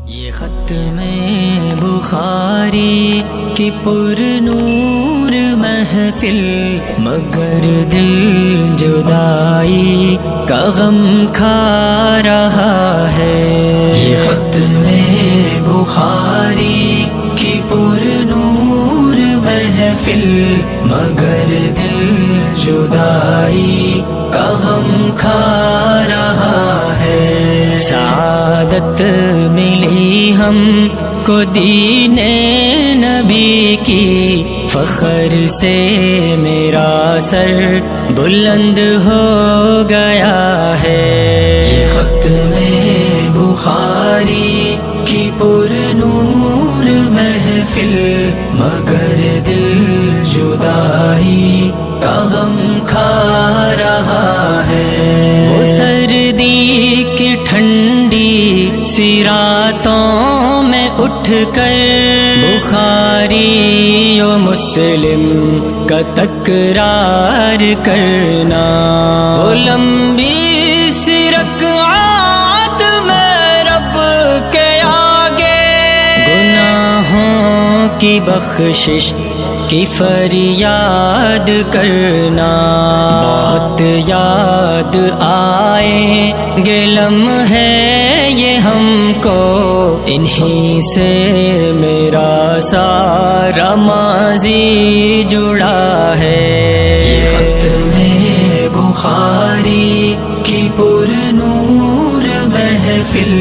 یہ ختم بخاری کی پر نور محفل، مگر دل جدائی کا غم کھا رہا ہے۔ یہ ختم بخاری کی پر نور محفل، مگر دل جدائی کا غم کھا رہا ہے۔ سعادت ملی ہم کو دین نبی کی، فخر سے میرا سر بلند ہو گیا ہے۔ یہ ختم بخاری کی پر نور محفل، مگر دل جدائی کا غم کھا رہا ہے۔ وہ سردی کی ٹھنڈی سی راتوں میں اٹھ کر بخاری و مسلم کا تکرار کرنا، وہ لمبی سی رکعات میں رب کے آگے گناہوں کی بخشش کی فریاد کرنا۔ بہت یاد آئیں گے لمحے یہ ہم کو، انہی سے میرا سارا ماضی جڑا ہے۔ یہ ختم بخاری کی پر نور محفل،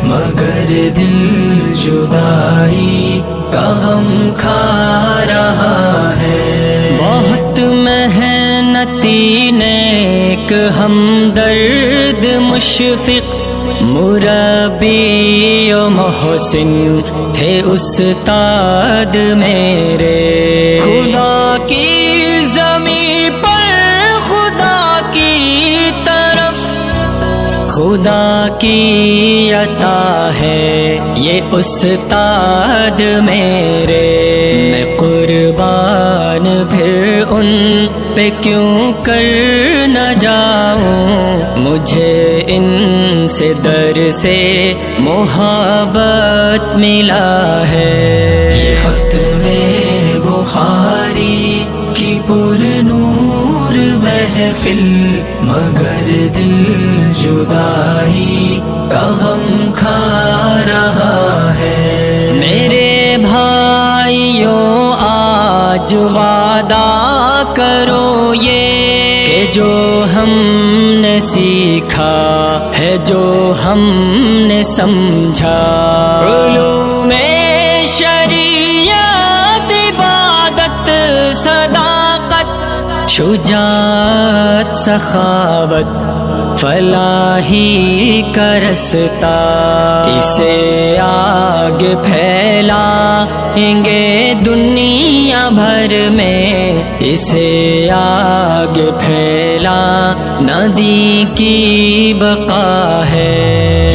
مگر دل جدائی کا غم کھا رہا ہے۔ بہت محنتی نیک ہمدرد مشفق مربی و محسن تھے استاد میرے، خدا کی زمین پر خدا کی طرف خدا کی عطا ہے یہ استاد میرے۔ میں قربان پھر ان پہ کیوں کر نہ جاؤں، مجھے ان سے در سے محبت ملا ہے۔ یہ ختم بخاری کی پر نور محفل، مگر دل جدائی کا غم کھا رہا ہے۔ میرے بھائیوں آج وعدہ کرو یہ، کہ جو ہم نے سیکھا ہے، جو ہم نے سمجھا، علوم شریعت، عبادت، صداقت، شجاعت، سخاوت، فلاحی کا رستہ، اسے آگے پھیلائیں گے دنیا بھر میں، اسے آگے پھیلا ندی کی بقا ہے۔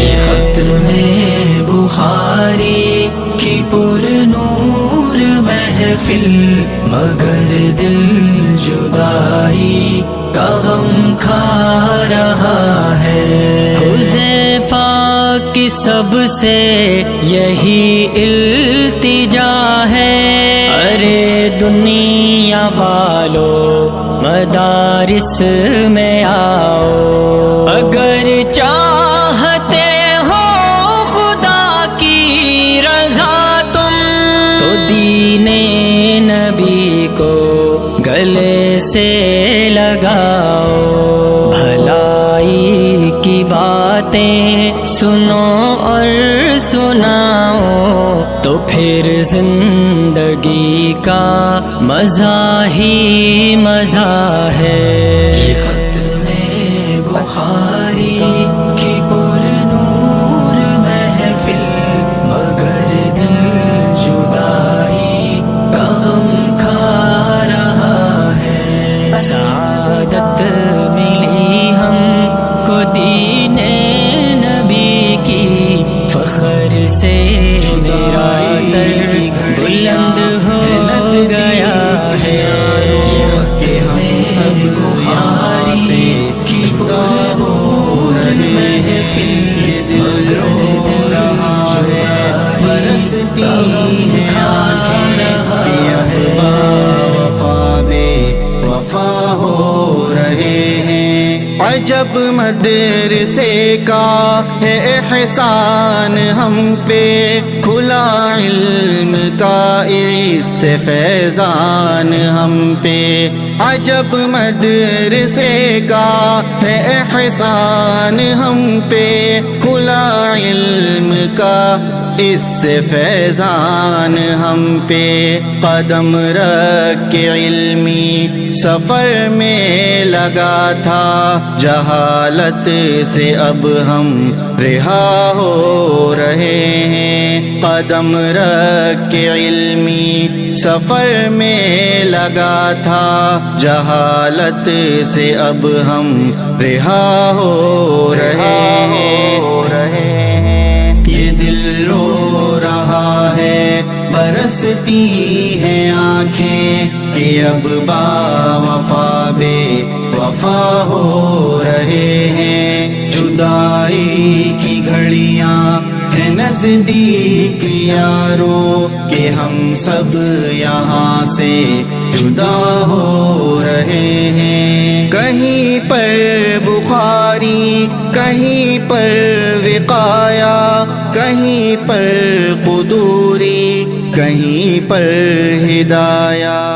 یہ ختم بخاری کی پر نور محفل، مگر دل جدائی کا غم کھا رہا ہے۔ حذیفہ کی سب سے یہی التجا ہے، ارے دنیا والو مدارس میں آؤ، اگر چاہتے ہو خدا کی رضا تم، تو دین نبی کو گلے سے لگاؤ، بھلائی کی باتیں سنو اور سناؤ، تو پھر زندگی کا مزہ ہی مزہ ہے۔ یہ ختم بخاری کی پر نور محفل، مگر دل جدائی کا غم کھا رہا ہے۔ سعادت ملی ہم کو دین نبی کی، فخر سے میرا سر بلند ہو گیا ہے۔ کہ ہم سب بخاری کی پر نور محفل، مگر دل جدائی عجب مدرسے کا ہے احسان ہم پہ، کھلا علم کا اس سے فیضان ہم پہ، عجب مدرسے کا ہے احسان ہم پہ، کھلا علم کا اس سے فیضان ہم پہ، قدم رکھ کے علمی سفر میں لگا تھا، جہالت سے اب ہم رہا ہو رہے ہیں، قدم رکھ کے علمی سفر میں لگا تھا، جہالت سے اب ہم رہا ہو رہے ہیں، یہ دل رو رہا ہے، برستی ہیں آنکھیں کہ اب با وفا بے وفا ہو رہے ہیں، جدائی کی گھڑیاں ہیں نزدیک یارو کہ ہم سب یہاں سے جدا ہو رہے ہیں، کہیں پر بخاری، کہیں پر وقایا، کہیں پر قدوری، کہیں پر ہدایہ۔